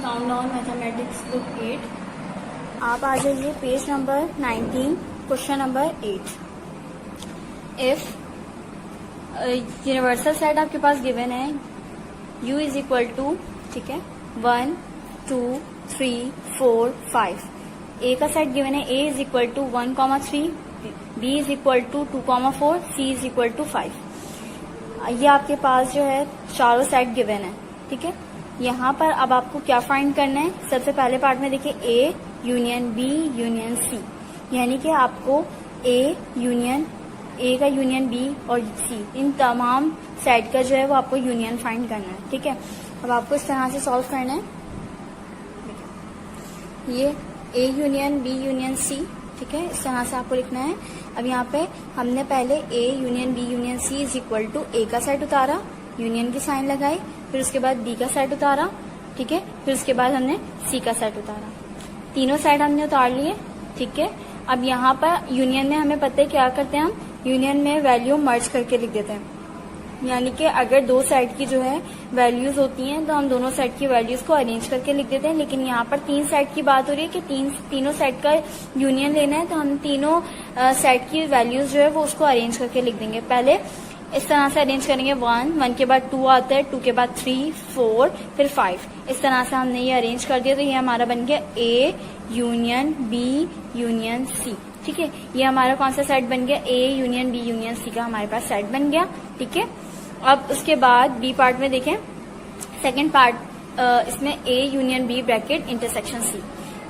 Countdown mathematics book 8। आप आ जाइए page number 19, question number 8। If universal set आपके पास गिवन है u इज इक्वल टू, ठीक है, 1 2 3 4 5। ए का सेट गिवन है a is equal to 1,3, b is equal to 2,4, c is equal to 5। ये आपके पास जो है चारों सेट गिवन है, ठीक है। यहाँ पर अब आपको क्या फाइंड करना है? सबसे पहले पार्ट में देखिए a union b union c, यानी कि आपको a का यूनियन b और c, इन तमाम सेट का जो है वो आपको यूनियन फाइंड करना है, ठीक है। अब आपको इस तरह से सॉल्व करना है। ये a union b union c, ठीक है, इस तरह से आपको लिखना है। अब यहाँ पे हमने पहले a union b union c is equal to a का सेट उतारा, यूनियन की साइन लगाई, फिर उसके बाद b का सेट उतारा, ठीक है, फिर उसके बाद हमने c का सेट उतारा। तीनों सेट हमने उतार लिए, ठीक है। अब यहाँ पर यूनियन में हमें पता है क्या करते हैं, हम यूनियन में वैल्यू मर्ज करके लिख देते हैं। यानी कि अगर दो सेट की जो है वैल्यूज होती हैं तो हम दोनों सेट की वैल्यूज को अरेंज करके लिख देते हैं। लेकिन यहाँ पर तीन सेट की बात हो रही है कि तीनों सेट का यूनियन लेना है, तो हम तीनों सेट की वैल्यूज जो है वो उसको अरेंज करके लिख देंगे। पहले इस तरह से अरेंज करेंगे, 1 के बाद 2 आता है, 2 के बाद 3 4 फिर 5। इस तरह से हमने ये अरेंज कर दिया, तो ये हमारा बन गया a union b union c, ठीक है। ये हमारा कौन सा सेट बन गया? a union b union c का हमारे पास सेट बन गया, ठीक है। अब उसके बाद बी पार्ट में देखें, सेकंड पार्ट, इसमें a union b bracket intersection c,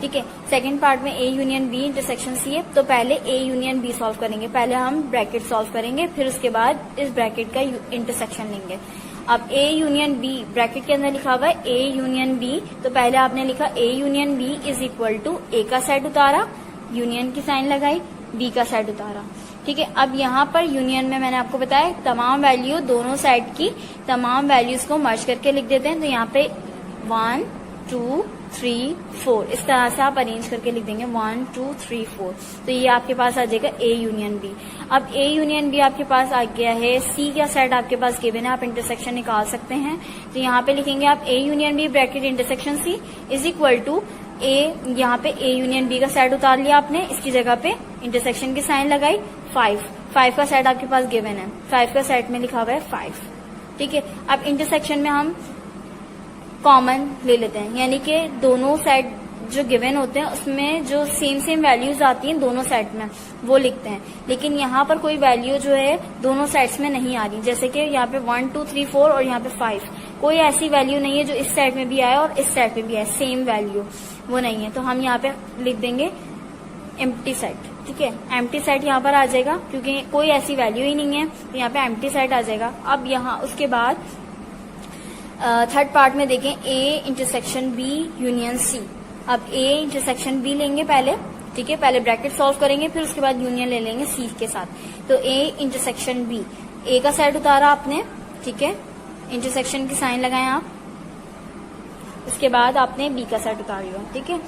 ठीक है। सेकंड पार्ट में a union b intersection c है, तो पहले a यूनियन b सॉल्व करेंगे। पहले हम ब्रैकेट सॉल्व करेंगे, फिर उसके बाद इस ब्रैकेट का इंटरसेक्शन लेंगे। अब a यूनियन b ब्रैकेट के अंदर लिखा हुआ है a यूनियन b, तो पहले आपने लिखा a union b is equal to a का सेट उतारा, यूनियन की साइन लगाई, b का सेट उतारा, ठीक है। अब यहाँ पर यूनियन में मैंने आपको बताया तमाम वैल्यू, दोनों साइड की तमाम वैल्यूज को मर्ज करके लिख देते हैं। तो यहाँ पे 1 2 3 4 इस तरह से आप अरेंज करके लिख देंगे, 1 2 3 4। तो ये आपके पास आ जाएगा a यूनियन b। अब a यूनियन b आपके पास आ गया है, c का सेट आपके पास गिवन है, आप इंटरसेक्शन निकाल सकते हैं। तो यहाँ पे लिखेंगे आप a union b bracket intersection c is equal to a, यहाँ पे a यूनियन b का सेट उतार लिया आपने, इसकी जगह पे इंटरसेक्शन की साइन लगाई, 5 का सेट आपके पास गिवन है, 5 का सेट में लिखा हुआ है 5, ठीक है। अब इंटरसेक्शन में हम कॉमन ले लेते हैं, यानी कि दोनों सेट जो गिवन होते हैं उसमें जो सेम वैल्यूज आती हैं दोनों सेट में वो लिखते हैं। लेकिन यहाँ पर कोई वैल्यू जो है दोनों सेट्स में नहीं आ रही, जैसे कि यहाँ पे 1 2 3 4 और यहाँ पे 5, कोई ऐसी वैल्यू नहीं है जो इस सेट में भी आए और इस सेट में भी आए, सेम वैल्यू वो नहीं है। तो हम यहाँ पे लिख देंगे एम्प्टी सेट, ठीक है। एम्प्टी सेट यहाँ पर आ जाएगा क्योंकि कोई ऐसी वैल्यू ही नहीं है, तो यहाँ पे एम्प्टी सेट आ जाएगा। अब यहाँ उसके बाद थर्ड पार्ट में देखें, a intersection b union c। अब a इंटरसेक्शन b लेंगे पहले, ठीक है, पहले ब्रैकेट सॉल्व करेंगे, फिर उसके बाद यूनियन ले लेंगे c के साथ। तो a इंटरसेक्शन b, a का सेट उतारा आपने, ठीक है, इंटरसेक्शन की साइन लगाए आप, उसके बाद आपने b का सेट उतार लिया, ठीक है।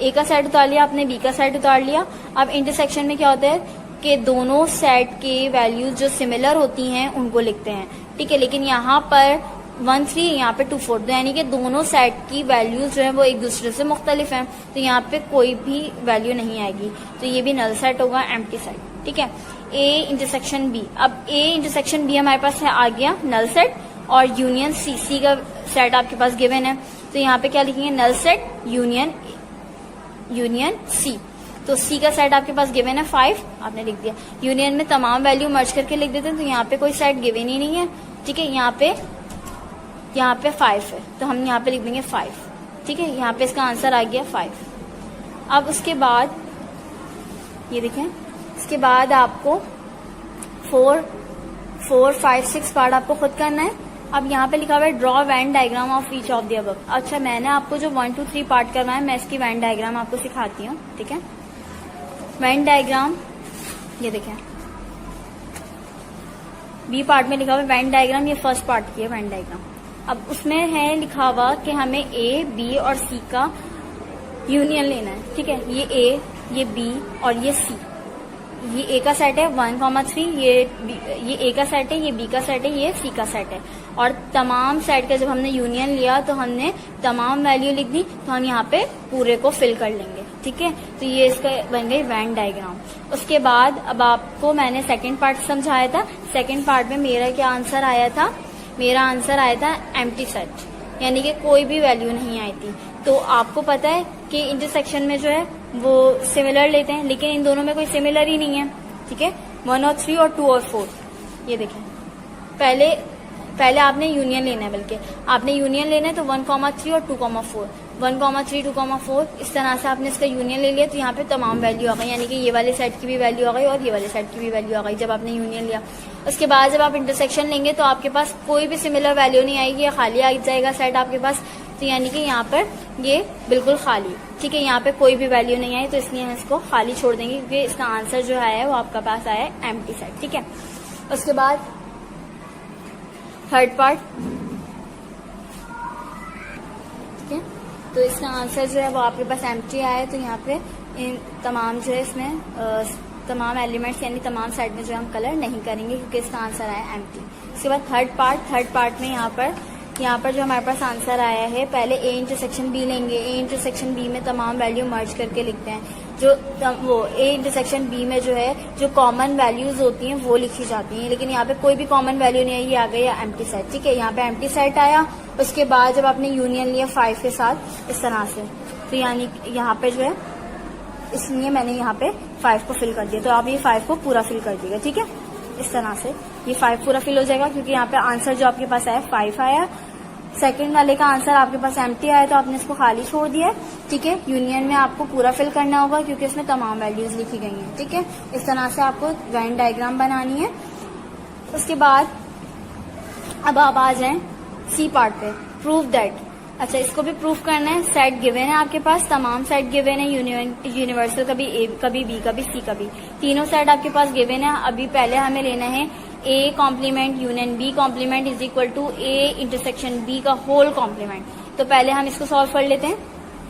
a का सेट उतार लिया आपने, b का सेट उतार लिया। अब इंटरसेक्शन में क्या होता है कि दोनों सेट के वैल्यूज जो सिमिलर होती हैं उनको लिखते हैं, ठीक है। लेकिन यहाँ पर 1 3, यहाँ पे 2 4, तो यानी कि दोनों सेट की वैल्यूज जो है वो एक दूसरे से मुख्तलिफ हैं, तो यहाँ पे कोई भी वैल्यू नहीं आएगी, तो ये भी नल सेट होगा, एम्प्टी सेट, ठीक है। a इंटरसेक्शन b, अब a इंटरसेक्शन b हमारे पास है, आ गया नल सेट, और यूनियन c का सेट आपके पास गिवन है, तो यहाँ पे क्या लिखेंगे, नल सेट यूनियन c। तो c का सेट आपके पास गिवन है 5, आपने लिख दिया। यूनियन में तमाम वैल्यू मर्ज करके लिख देते हैं, तो यहाँ पे कोई सेट गिवन ही नहीं है, ठीक है। यहाँ पे 5 है, तो हम यहाँ पे लिख देंगे 5, ठीक है। यहाँ पे इसका आंसर आ गया 5। अब उसके बाद ये देखें, इसके बाद आपको 4 5 6 पार्ट आपको खुद करना है। अब यहाँ पे लिखा हुआ है draw Venn diagram of each of the above. अच्छा, मैंने आपको जो 1 2 3 पार्ट करवाया, मैं इसकी वेन डायग्राम आपको सिखाती हूँ, ठीक है। वेन डायग्राम ये देखें, बी पार्ट में लिखा हुआ है वेन डायग्राम, ये फर्स्ट पार्ट की है वेन डायग्राम। अब उसमें है लिखा हुआ कि हमें a, b और c का यूनियन लेना है, ठीक है। ये a, ये b और ये c, ये a का सेट है 1 3, ये a का सेट है, ये b का सेट है, ये c का सेट है, और तमाम सेट का जब हमने यूनियन लिया तो हमने तमाम वैल्यू लिख दी, तो हम यहाँ पे पूरे को फिल कर लेंगे। ठीक है, तो ये इसका बन गई वेन डायग्राम। उसके बाद अब आपको मैंने सेकंड पार्ट समझाया था। सेकंड पार्ट में मेरा क्या आंसर आया था, मेरा आंसर आया था एम्प्टी सेट, यानी कि कोई भी वैल्यू नहीं आई थी। तो आपको पता है कि इंटरसेक्शन में जो है वो सिमिलर लेते हैं, लेकिन इन दोनों में कोई सिमिलर ही नहीं है। ठीक है, 1 और 3 और 2 और 4, ये देखें। पहले आपने यूनियन लेना है, बल्कि आपने यूनियन लेना है तो 1,3 और 2,4, 1,3, 2,4 इस तरह से आपने इसका यूनियन ले लिया, तो यहाँ पे तमाम वैल्यू आ गई, यानी कि ये वाले सेट की भी वैल्यू आ गई और ये वाले सेट की भी वैल्यू आ गई जब आपने यूनियन लिया। उसके बाद जब आप इंटरसेक्शन लेंगे तो आपके पास कोई भी सिमिलर वैल्यू नहीं आएगी, या खाली आ जाएगा सेट आपके पास, तो यानी कि यहाँ पर ये बिल्कुल खाली। ठीक है, यहाँ पे कोई भी वैल्यू नहीं आई, तो इसलिए हम इसको खाली छोड़ देंगे, क्योंकि इसका आंसर जो आया है वो आपका पास आया है एम्प्टी सेट। ठीक है, उसके बाद थर्ड पार्ट। ठीक है, तो इसका आंसर जो है वो आपके पास एम्प्टी आया है, तो यहाँ पे इन तमाम जो है इसमें तमाम एलिमेंट्स यानी तमाम सेट में जो हम कलर नहीं करेंगे, क्योंकि इसका आंसर आया एम्प्टी। उसके बाद थर्ड पार्ट में यहाँ पर जो हमारे पास आंसर आया है, पहले ए इंटरसेक्शन बी लेंगे। ए इंटरसेक्शन बी में तमाम वैल्यू मर्ज करके लिखते हैं। जो वो ए इंटरसेक्शन बी में जो है जो कॉमन वैल्यूज होती हैं वो लिखी जाती हैं, लेकिन यहाँ पे कोई भी कॉमन वैल्यू नहीं है, ये आ गई एम्प्टी सेट। ठीक है, यहाँ पे एम्प्टी सेट आया। उसके बाद जब आपने यूनियन लिया 5 के साथ इस तरह से, तो यानी यहाँ पे जो है, इसलिए मैंने यहाँ पे 5 को फिल कर दिया, तो आप ये 5 को पूरा फिल कर दीजिएगा। ठीक है, इस तरह से ये 5 पूरा फिल हो जाएगा, क्योंकि यहाँ पे आंसर जो आपके पास आया 5 आया। सेकंड वाले का आंसर आपके पास एम्प्टी आया, तो आपने इसको खाली छोड़ दिया। ठीक है, यूनियन में आपको पूरा फिल करना होगा, क्योंकि इसमें तमाम वैल्यूज लिखी गई हैं। ठीक है, इस तरह से आपको वेन डायग्राम बनानी है। उसके बाद अब आप आ जाएं सी पार्ट पे, प्रूव दैट। अच्छा, इसको भी प्रूफ करना है। सेट गिवन है आपके पास, तमाम सेट गिवन है, यूनिवर्सल कभी ए कभी बी कभी सी कभी, तीनों सेट आपके पास गिवन है। अभी पहले हमें लेना है a complement union B complement is equal to A intersection B का होल कॉम्प्लीमेंट। तो पहले हम इसको सॉल्व कर लेते हैं।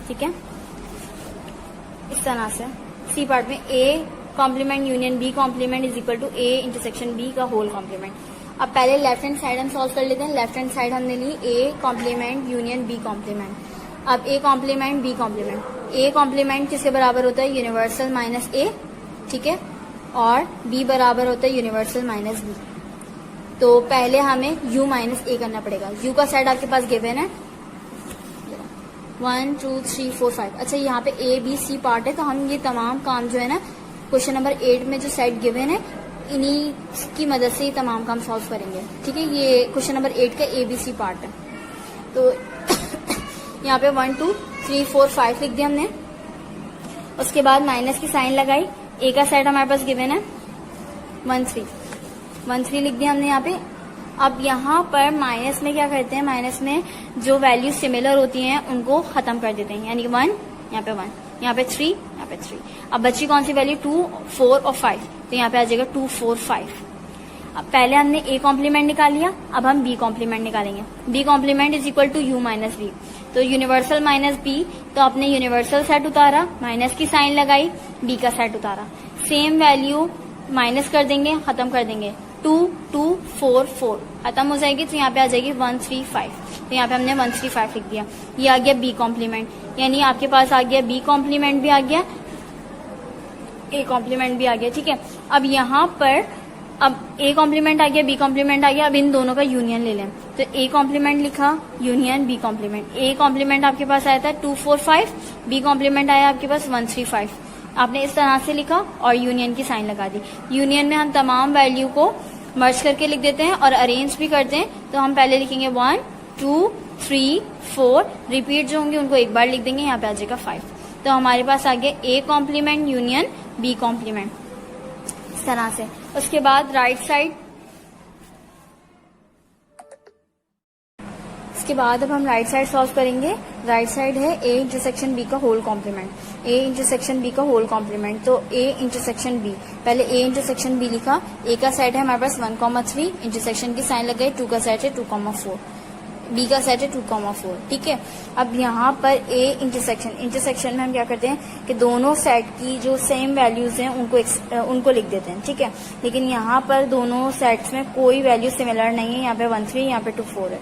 ठीक है, इस तरह से सी पार्ट में A complement union B complement is equal to A intersection B का होल कॉम्प्लीमेंट। अब पहले लेफ्ट हैंड साइड हम सॉल्व कर लेते हैं। लेफ्ट हैंड साइड हमने ली A complement union B complement. अब A complement B complement, A complement किसके बराबर होता है, यूनिवर्सल माइनस ए। ठीक है, और बी बराबर होता है यूनिवर्सल माइनस बी। तो पहले हमें u माइनस ए करना पड़ेगा। u का सेट आपके पास गिवन है 1 2 3 4 5। अच्छा, यहाँ पे ए बी सी पार्ट है, तो हम ये तमाम काम जो है ना क्वेश्चन नंबर 8 में जो सेट गिवन है इन्हीं की मदद से ये तमाम काम सॉल्व करेंगे। ठीक है, ये क्वेश्चन नंबर 8 का ए बी सी पार्ट है। तो यहाँ पे 1 2 3 4 5 लिख दिया हमने। उसके बाद माइनस की साइन लगाई। ए का सेट हमारे पास गिवन है 1 3 लिख दिया हमने यहाँ पे। अब यहाँ पर माइनस में क्या करते हैं, माइनस में जो वैल्यू सिमिलर होती हैं उनको खत्म कर देते हैं, यानी कि 1 यहाँ पे 1, यहाँ पे 3, यहाँ पे 3। अब बची कौन सी वैल्यू, 2 4 और 5, तो यहाँ पे आ जाएगा 2 4 5। अब पहले हमने ए कॉम्प्लीमेंट निकाल लिया, अब हम बी कॉम्प्लीमेंट निकालेंगे। B complement is equal to u minus b, तो यूनिवर्सल माइनस बी, तो आपने यूनिवर्सल सेट उतारा, माइनस की साइन लगाई, बी का सेट उतारा, सेम वैल्यू माइनस कर देंगे, खत्म कर देंगे, 2 2 4 4 खत्म हो जाएगी, तो यहाँ पे आ जाएगी 1 3 5। तो यहाँ पे हमने 1 3 5 लिख दिया। ये आ गया बी कॉम्प्लीमेंट, यानी आपके पास आ गया बी कॉम्प्लीमेंट भी आ गया, ए कॉम्प्लीमेंट भी आ गया। ठीक है, अब यहाँ पर अब ए कॉम्प्लीमेंट आ गया, बी कॉम्प्लीमेंट आ गया, अब इन दोनों का यूनियन ले लें। तो ए कॉम्प्लीमेंट लिखा, यूनियन बी कॉम्प्लीमेंट। ए कॉम्प्लीमेंट आपके पास आया था 2 4 5, बी कॉम्प्लीमेंट आया आपके पास 1 3 5। आपने इस तरह से लिखा और यूनियन की साइन लगा दी। यूनियन में हम तमाम वैल्यू को मर्ज करके लिख देते हैं और अरेंज भी करते हैं। तो हम पहले लिखेंगे 1 2 3 4, रिपीट जो होंगे उनको एक बार लिख देंगे, यहाँ पे आ जाएगा 5। तो हमारे पास आ गया a complement union B complement, इस तरह से। उसके बाद राइट साइड, इसके बाद अब हम राइट साइड सॉल्व करेंगे। राइट साइड है ए इंटरसेक्शन बी का whole complement, a intersection B का होल कॉम्प्लीमेंट। तो ए इंटरसेक्शन बी, पहले ए इंटरसेक्शन बी लिखा। ए का सेट है हमारे पास 1 3, इंटरसेक्शन की साइन लग गई, 2 का सेट है 2 4। बी का सेट है 2,4, ठीक है। अब यहाँ पर ए इंटरसेक्शन में हम क्या करते हैं कि दोनों सेट की जो सेम वैल्यूज हैं उनको लिख देते हैं, ठीक है। लेकिन यहाँ पर दोनों सेट्स में कोई वैल्यू सिमिलर नहीं है, यहाँ पे 1 3 यहाँ पे 2 4 है,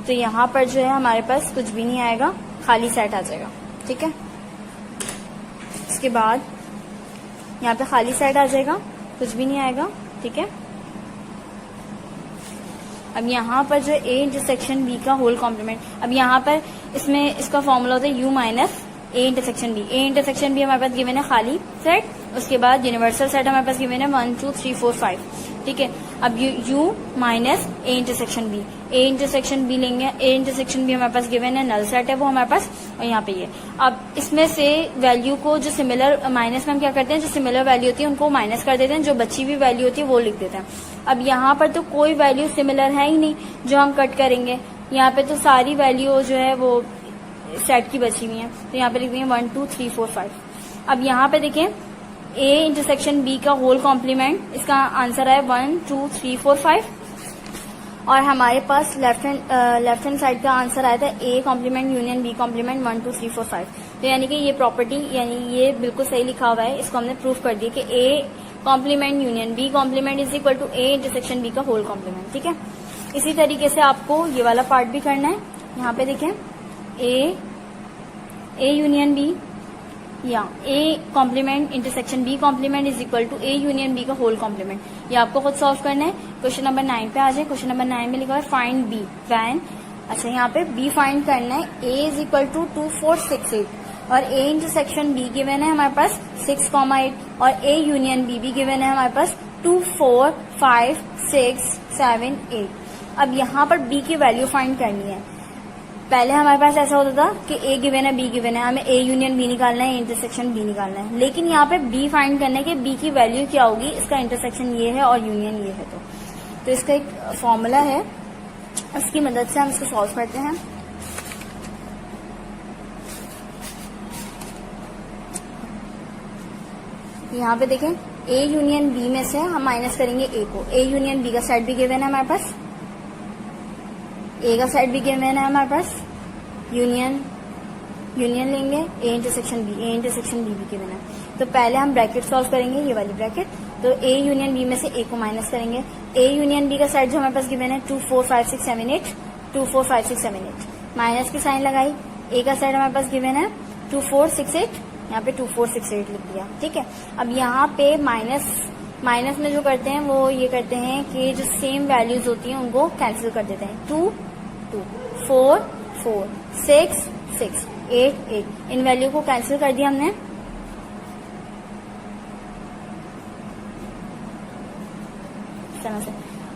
तो यहाँ पर जो है हमारे पास कुछ भी नहीं आएगा, खाली सेट आ जाएगा, ठीक है। इसके बाद यहाँ पे खाली सेट आ जाएगा, कुछ भी नहीं आएगा, ठीक है। अब यहाँ पर जो ए इंटरसेक्शन बी का होल कॉम्प्लीमेंट, अब यहाँ पर इसमें इसका फॉर्मूला होता है u minus a intersection b. A intersection b हमारे पास गिवन है खाली सेट, उसके बाद यूनिवर्सल सेट हमारे पास गिवन है 1 2 3 4 5, ठीक है। अब u minus a intersection b, a intersection b लेंगे, ए इंटरसेक्शन बी हमारे पास गिवन है, नल सेट है वो हमारे पास, और यहाँ पे ये। अब इसमें से वैल्यू को जो सिमिलर माइनस में हम क्या करते हैं, जो सिमिलर वैल्यू होती है उनको माइनस कर देते हैं, जो बची हुई वैल्यू होती है वो लिख देते हैं। अब यहाँ पर तो कोई वैल्यू सिमिलर है ही नहीं जो हम कट करेंगे, यहाँ पे तो सारी वैल्यू जो है वो सेट की बची हुई है, तो यहाँ पे लिख देंगे 1 2 3 4 5। अब यहाँ पे देखें ए इंटरसेक्शन बी का होल कॉम्प्लीमेंट, इसका आंसर है 1 2 3 4 5, और हमारे पास लेफ्ट हैंड साइड का आंसर आया था a complement union B complement 1 2 3 4 5। तो यानी कि ये प्रॉपर्टी यानी ये बिल्कुल सही लिखा हुआ है, इसको हमने प्रूफ कर दिया कि a complement union B complement is equal to A intersection B का होल कॉम्प्लीमेंट, ठीक है। इसी तरीके से आपको ये वाला पार्ट भी करना है। यहाँ पे देखें ए यूनियन बी या a complement intersection b complement is equal to a union b का होल कॉम्प्लीमेंट, ये आपको खुद सॉल्व करना है। क्वेश्चन नंबर 9 पे आ जाए। क्वेश्चन नंबर 9 में लिखा है फाइंड बी वैन, अच्छा यहाँ पे बी फाइंड करना है, ए इज इक्वल टू 2 4 6 8, और ए इंटरसेक्शन बी गिवन है हमारे पास 6, 8, और ए यूनियन बी भी गिवन है हमारे पास 2 4 5 6 7 8। अब यहाँ पर बी की वैल्यू फाइंड करनी है। पहले हमारे पास ऐसा होता था कि ए गिवन है बी गिवन है, हमें ए यूनियन बी निकालना है, इंटरसेक्शन बी निकालना है, लेकिन यहाँ पे बी फाइंड करना है कि बी की वैल्यू क्या होगी, इसका इंटरसेक्शन ये है और यूनियन ये है। तो इसका एक फॉर्मूला है, उसकी मदद से हम इसको सॉल्व करते हैं। यहाँ पे देखें ए यूनियन बी में से हम माइनस करेंगे ए को, ए यूनियन बी का सेट भी गिवन है हमारे पास, ए का सेट भी गिवन है हमारे पास, यूनियन लेंगे ए इंटरसेक्शन बी भी गिवन है। तो पहले हम ब्रैकेट सॉल्व करेंगे, ये वाली ब्रैकेट, तो ए यूनियन बी में से ए को माइनस करेंगे। ए यूनियन बी का सेट जो हमारे पास गिवन है 2 4 5 6 7 8, 2 4 5 6 7 8, माइनस की साइन लगाई। ए का सेट हमारे पास गिवन है 2 4 6 8, यहाँ पे 2 4 6 8 लिख दिया, ठीक है। अब यहाँ पे माइनस में जो करते हैं वो ये करते हैं कि जो सेम वैल्यूज होती हैं उनको कैंसिल कर देते हैं। 2 2 4 4 6 6 8 8, इन वैल्यू को कैंसिल कर दिया हमने।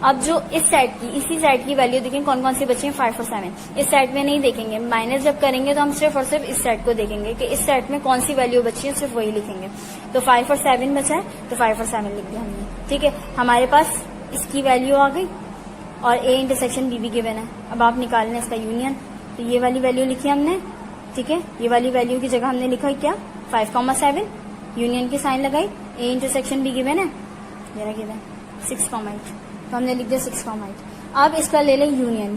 अब जो इस सेट की वैल्यू देखें कौन कौन सी बची है, 5 और 7। इस सेट में नहीं देखेंगे, माइनस जब करेंगे तो हम सिर्फ और सिर्फ इस सेट को देखेंगे कि इस सेट में कौन सी वैल्यू बची है, सिर्फ वही लिखेंगे। तो 5 और 7 बचा है, तो 5 और 7 लिख दिया हमने, ठीक है। हमारे पास इसकी वैल्यू आ गई और ए इंटरसेक्शन बी भी गिवन है। अब आप निकाल लें इसका यूनियन, तो ये वाली वैल्यू लिखी हमने, ठीक है। ये वाली वैल्यू की जगह हमने लिखा क्या 5, 7, यूनियन की साइन लगाई, ए इंटरसेक्शन बी गिवन है, मेरा गिवन 6, 8, तो हमने लिख दिया 6, 8। अब इसका ले लें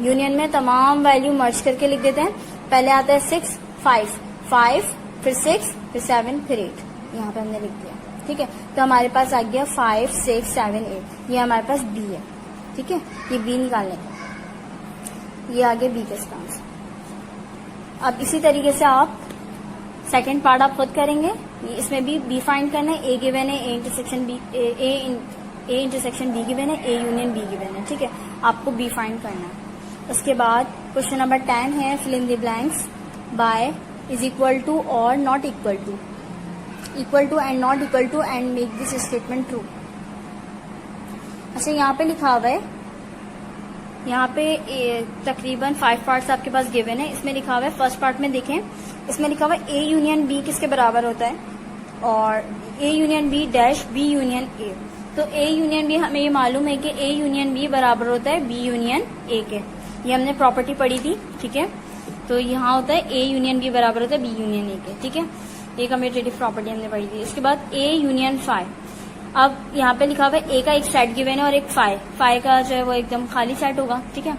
यूनियन में तमाम वैल्यू मर्ज करके लिख देते हैं। पहले आता है 6 5 5, फिर 6, फिर 7, फिर 8, यहाँ पे हमने लिख दिया, ठीक है। तो हमारे पास आ गया 5 6 7 8, ये हमारे पास बी है, ठीक है। ये बी निकालने का, ये आगे बी का आंसर। अब इसी तरीके से आप सेकंड पार्ट आप खुद करेंगे, इसमें भी बी फाइंड करना है, ए गिवन है, ए इंटरसेक्शन बी गिवन है, ए यूनियन बी गिवन है, ठीक है। आपको बी फाइंड करना है। उसके बाद क्वेश्चन नंबर 10 है fill in the blanks by is equal to और not equal to and not equal to and make this statement true. अच्छा यहाँ पे लिखा हुआ है, यहाँ पे तकरीबन 5 पार्ट्स आपके पास गिवन है। इसमें लिखा हुआ है, फर्स्ट पार्ट में देखें, इसमें लिखा हुआ है ए यूनियन बी किसके बराबर होता है, और a union b dash b union a. तो ए यूनियन बी हमें ये मालूम है कि ए यूनियन बी बराबर होता है बी यूनियन ए के, ये हमने प्रॉपर्टी पढ़ी थी, ठीक है। तो यहाँ होता है ए यूनियन बी बराबर होता है बी यूनियन ए के, ठीक है। ये कम्यूटेटिव प्रॉपर्टी हमने पढ़ी थी। इसके बाद ए यूनियन फाई, अब यहाँ पे लिखा हुआ है ए का एक सेट गिवन है और एक फाई का जो है वो एकदम खाली सेट होगा, ठीक है।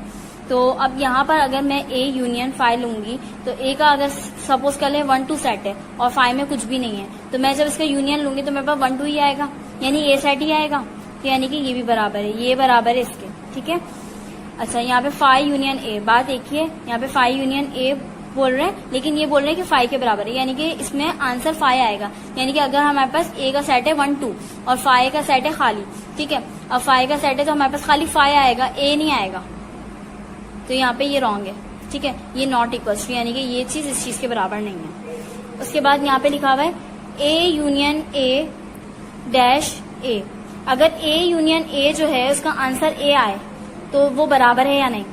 तो अब यहाँ पर अगर मैं ए यूनियन फाइव लूंगी तो ए का अगर सपोज कर ले 1 2 सेट है और फाइव में कुछ भी नहीं है, तो मैं जब इसका यूनियन लूंगी तो मेरे पास 1 2 ही आएगा, यानी ए सेट ही आएगा। तो यानी कि ये भी बराबर है, ये बराबर है इसके, ठीक है। अच्छा, यहाँ पे 5 यूनियन ए, बात देखिए यहाँ पे 5 यूनियन ए बोल रहे हैं, लेकिन ये बोल रहे हैं कि 5 के बराबर है, यानी कि इसमें आंसर 5 आएगा। यानी कि अगर हमारे पास ए का सेट है 1 2 और 5 का सेट है खाली, ठीक है, अब 5 का सेट है तो हमारे पास खाली 5 आएगा, ए नहीं आएगा, तो यहाँ पे ये रॉन्ग है, ठीक है, ये नॉट इक्वल्स टू, यानी कि ये चीज इस चीज के बराबर नहीं है। उसके बाद यहाँ पे लिखा हुआ है ए यूनियन ए डैश ए। अगर ए यूनियन ए जो है उसका आंसर ए आए तो वो बराबर है या नहीं,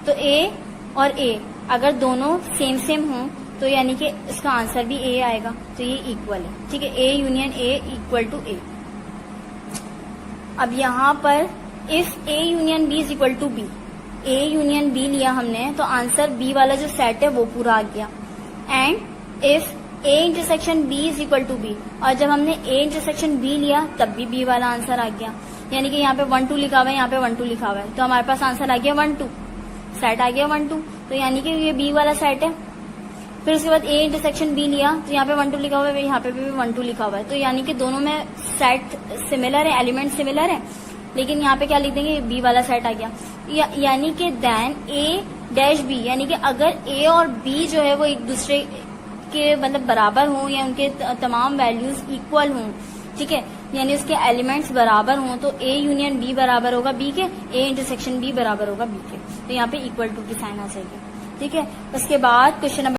तो ए और ए अगर दोनों सेम सेम हों तो यानी कि इसका आंसर भी ए आएगा, तो ये इक्वल है, ठीक है, A union A equal to A. अब यहाँ पर if A union B is equal to B, A union B लिया हमने तो आंसर बी वाला जो सेट है वो पूरा आ गया। And if a intersection b is equal to b, और जब हमने ए इंटरसेक्शन बी लिया तब भी बी वाला आंसर आ गया, यानी कि यहाँ पे 1 2 लिखा हुआ है, यहाँ पे 1 2 लिखा हुआ है, तो हमारे पास आंसर आ गया 1 2, सेट आ गया 1 2, तो यानी कि ये बी वाला सेट है। फिर उसके बाद ए इंटरसेक्शन बी लिया तो यहाँ पे 1 2 लिखा हुआ है, यहाँ पे भी 1 2 लिखा हुआ है, तो यानी कि दोनों में सेट सिमिलर है, एलिमेंट सिमिलर है, लेकिन यहाँ पे क्या लिख देंगे, बी वाला सेट आ गया। यानी कि देन ए डैश बी, यानी कि अगर ए और बी जो है वो एक दूसरे के मतलब बराबर हों या उनके तमाम वैल्यूज इक्वल हों, ठीक है, यानी उसके एलिमेंट्स बराबर हों, तो ए यूनियन बी बराबर होगा बी के, ए इंटरसेक्शन बी बराबर होगा बी के, तो यहाँ पे इक्वल टू की साइन आ जाएगी, ठीक है। उसके बाद क्वेश्चन नंबर